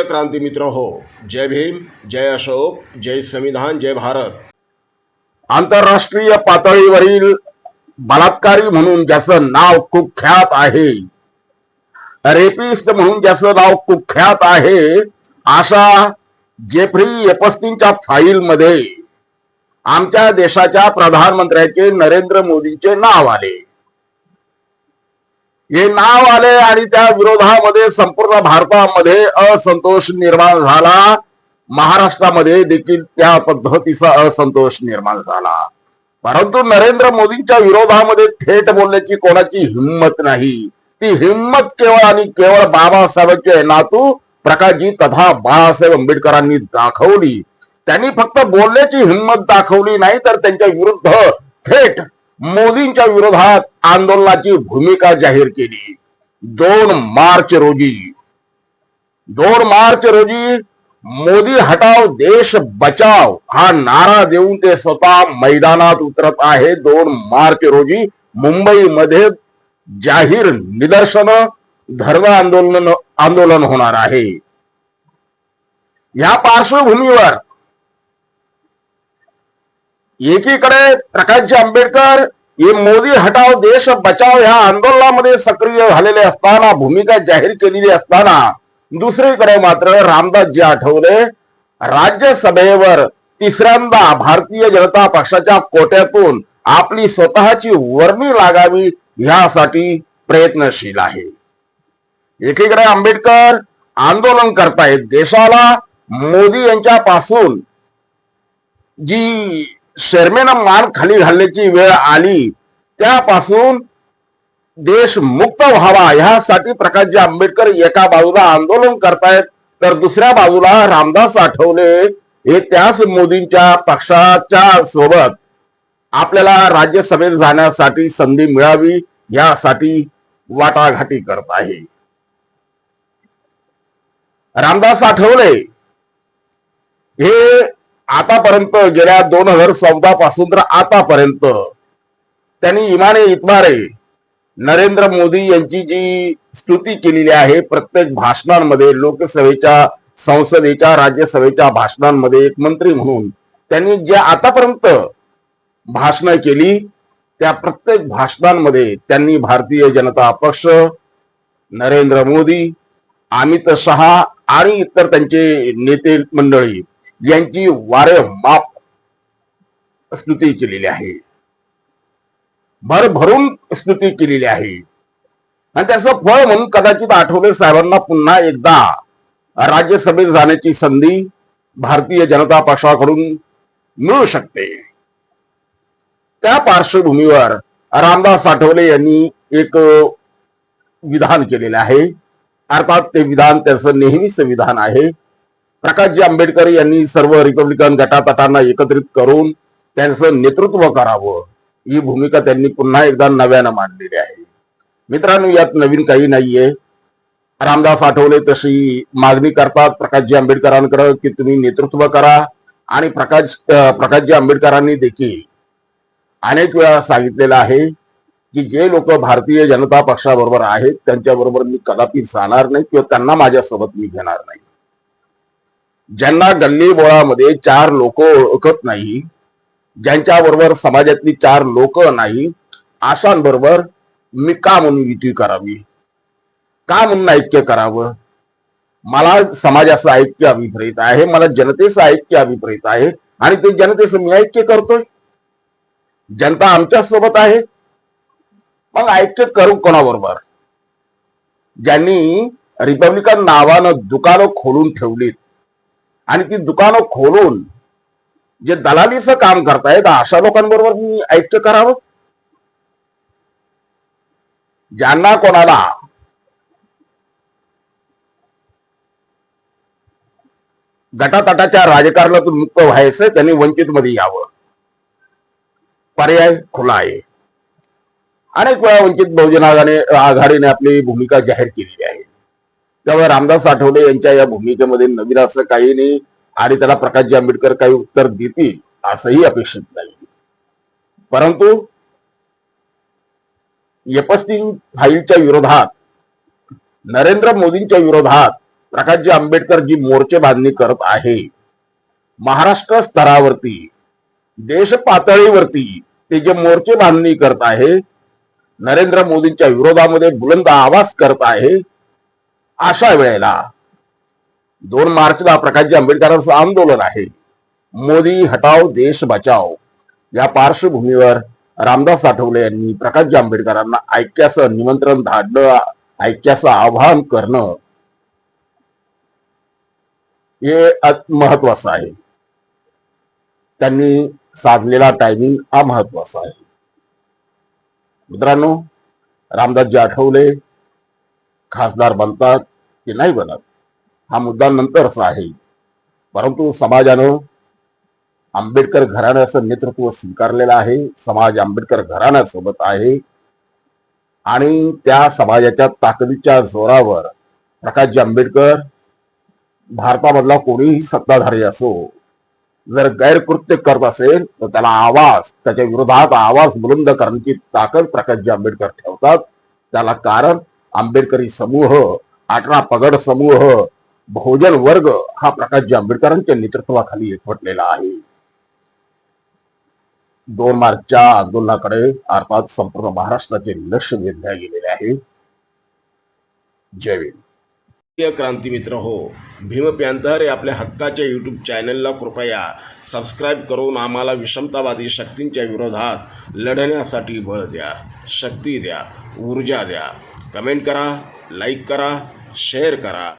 प्रिय क्रांती मित्र हो, जय भीम, जय अशोक, जय संविधान, जय भारत। आंतरराष्ट्रीय पातळीवरील बलात्कारी म्हणून ज्याचं नाव कुख्यात आहे, रेपिस्ट म्हणून ज्याचं नाव कुख्यात आहे, अशा जेफ्री एपस्टीनच्या फाईल मध्ये आमच्या देशाच्या प्रधानमंत्र्याचे नरेंद्र मोदींचे नाव आले। हे नाव आले आणि त्या विरोधामध्ये संपूर्ण भारतामध्ये असंतोष निर्माण झाला। महाराष्ट्रामध्ये देखील त्या पद्धतीचा असंतोष निर्माण झाला। परंतु नरेंद्र मोदींच्या विरोधामध्ये थेट बोलण्याची कोणाची हिंमत नाही। ती हिंमत केवळ आणि केवळ बाबासाहेबांचे नातू प्रकाशजी तथा बाळासाहेब आंबेडकरांनी दाखवली। त्यांनी फक्त बोलण्याची हिंमत दाखवली नाही, तर त्यांच्या विरुद्ध थेट मोदींच्या विरोधात आंदोलनाची भूमिका जाहीर केली। 2 मार्च रोजी मोदी हटाव देश बचाव हा नारा देऊन ते स्वतः मैदानात उतरत आहे। 2 मार्च रोजी मुंबईमध्ये जाहीर निदर्शन धर्म आंदोलन होणार आहे। या पार्श्वभूमीवर एकीकडे प्रकाशजी आंबेडकर हे मोदी हटाव देश बचाव या आंदोलनामध्ये सक्रिय झालेले असताना, भूमिका जाहीर केलेली असताना, दुसरीकडे मात्र रामदासजी आठवले राज्यसभेवर तिसऱ्यांदा भारतीय जनता पक्षाच्या कोट्यातून आपली स्वतःची वर्णी लागावी यासाठी प्रयत्नशील आहे। एकीकडे आंबेडकर आंदोलन करतायत, देशाला मोदी यांच्यापासून जी शर्मेनं मान खाली घालण्याची वेळ आली त्यापासून देश मुक्त व्हावा यासाठी प्रकाशजी आंबेडकर एका बाजूला आंदोलन करतायत, तर दुसऱ्या बाजूला रामदास आठवले हे त्याच मोदींच्या पक्षाच्या सोबत आपल्याला राज्यसभेत जाण्यासाठी संधी मिळावी यासाठी वाटाघाटी करत आहे। रामदास आठवले हे आतापर्यंत गेल्या 2014 पासून तर आतापर्यंत त्यांनी इमाने इतबारे नरेंद्र मोदी यांची जी स्तुती केलेली आहे, प्रत्येक भाषणांमध्ये, लोकसभेच्या, संसदेच्या, राज्यसभेच्या भाषणांमध्ये एक मंत्री म्हणून त्यांनी जे आतापर्यंत भाषणं केली त्या प्रत्येक भाषणांमध्ये त्यांनी भारतीय जनता पक्ष, नरेंद्र मोदी, अमित शहा आणि इतर त्यांचे नेते मंडळी यांची वारेमाप स्तुती केलेली आहे, भरभरून स्तुती केलेली आहे। आणि त्याचं फळ म्हणून कदाचित आठवले साहेबांना पुन्हा एकदा राज्यसभेत जाण्याची संधी भारतीय जनता पक्षाकडून मिळू शकते। त्या पार्श्वभूमीवर रामदास आठवले यांनी एक विधान केलेले आहे, अर्थात ते विधान त्याचं नेहमीच विधान आहे। प्रकाशजी आंबेडकर यांनी सर्व रिपब्लिकन गटातटांना एकत्रित करून त्यांचं नेतृत्व करावं ही भूमिका त्यांनी पुन्हा एकदा नव्यानं मांडलेली आहे। मित्रांनो, यात नवीन काही नाहीये। रामदास आठवले तशी मागणी करतात प्रकाशजी आंबेडकरांकडे की तुम्ही नेतृत्व करा, आणि प्रकाशजी आंबेडकरांनी देखील अनेक वेळा सांगितलेलं आहे की जे लोक भारतीय जनता पक्षाबरोबर आहेत त्यांच्याबरोबर मी कदापि जाणार नाही किंवा त्यांना माझ्यासोबत मी घेणार नाही। ज्यांना गल्ली बोळामध्ये 4 लोक ओळखत नाही, ज्यांच्या बरोबर समाजातली 4 लोक नाही, अशांबरोबर मी का म्हणून युती करावी, का म्हणून ऐक्य करावं? मला समाजाचं ऐक्य अभिप्रेत आहे, मला जनतेचं ऐक्य अभिप्रेत आहे, आणि ते जनतेचं मी ऐक्य करतोय। जनता आमच्या सोबत आहे, मग ऐक्य करू कोणाबरोबर? ज्यांनी रिपब्लिकन नावानं दुकानं खोलून ठेवलीत आणि ती दुकानं खोलून जे दलालीचं काम करतायत अशा लोकांबरोबर मी ऐक्य करावं? ज्यांना कोणाला गटातटाच्या राजकारणातून मुक्त व्हायचंय त्यांनी वंचित मध्ये यावं, पर्याय खुला आहे। अनेक वेळा वंचित बहुजन आघाडीने आपली भूमिका जाहीर केलेली आहे, त्यामुळे रामदास आठवले यांच्या या भूमिकेमध्ये नवीन असं काही नाही, आणि त्याला प्रकाशजी आंबेडकर काही उत्तर देतील असंही अपेक्षित नाही। परंतु एपस्टीन फाईलच्या विरोधात, नरेंद्र मोदींच्या विरोधात प्रकाशजी आंबेडकर जी मोर्चे बांधणी करत आहे, महाराष्ट्र स्तरावरती, देश पातळीवरती ते जे मोर्चे बांधणी करत आहे, नरेंद्र मोदींच्या विरोधामध्ये बुलंद आवाज करत आहे, अशा वेळेला 2 मार्चला प्रकाशजी आंबेडकरांचं आंदोलन आहे, मोदी हटाओ देश बचाओ, या पार्श्वभूमीवर रामदास आठवले यांनी प्रकाशजी आंबेडकरांना ऐक्याचं निमंत्रण धाडलं, ऐक्याचं आवाहन करणं हे महत्वाचं आहे. त्यांनी साधलेला टायमिंग हा महत्वाचा आहे. मित्रांनो, रामदासजी आठवले खासदार बनतात की नाही बनत हा मुद्दा नंतरचा आहे, परंतु समाजानं आंबेडकर घराण्याचं नेतृत्व स्वीकारलेलं आहे. समाज आंबेडकर घराण्यासोबत आहे आणि त्या समाजाच्या ताकदीच्या जोरावर प्रकाशजी आंबेडकर भारतामधला कोणीही सत्ताधारी असो, जर गैरकृत्य करत असेल तर त्याला त्याच्या विरोधात आवाज बुलंद करण्याची ताकद प्रकाशजी आंबेडकर ठेवतात. त्याला कारण आंबेडकरी समूह, 18 पगड समूह, बहुजन वर्ग हा प्रकाशजी आंबेडकरांच्या नेतृत्वाखाली एकवटलेला आहे. 2 मार्चच्या आंदोलनाकडे अर्थात संपूर्ण महाराष्ट्राचे लक्ष वेधले गेलेले आहे. जय भीम. क्रांती मित्र हो, भीम पॅंथर या आपल्या हक्काच्या यूट्यूब चॅनलला कृपया सबस्क्राईब करून आम्हाला विषमतावादी शक्तींच्या विरोधात लढण्यासाठी बळ द्या, शक्ती द्या, ऊर्जा द्या. कमेंट करा, लाईक करा, शेअर करा.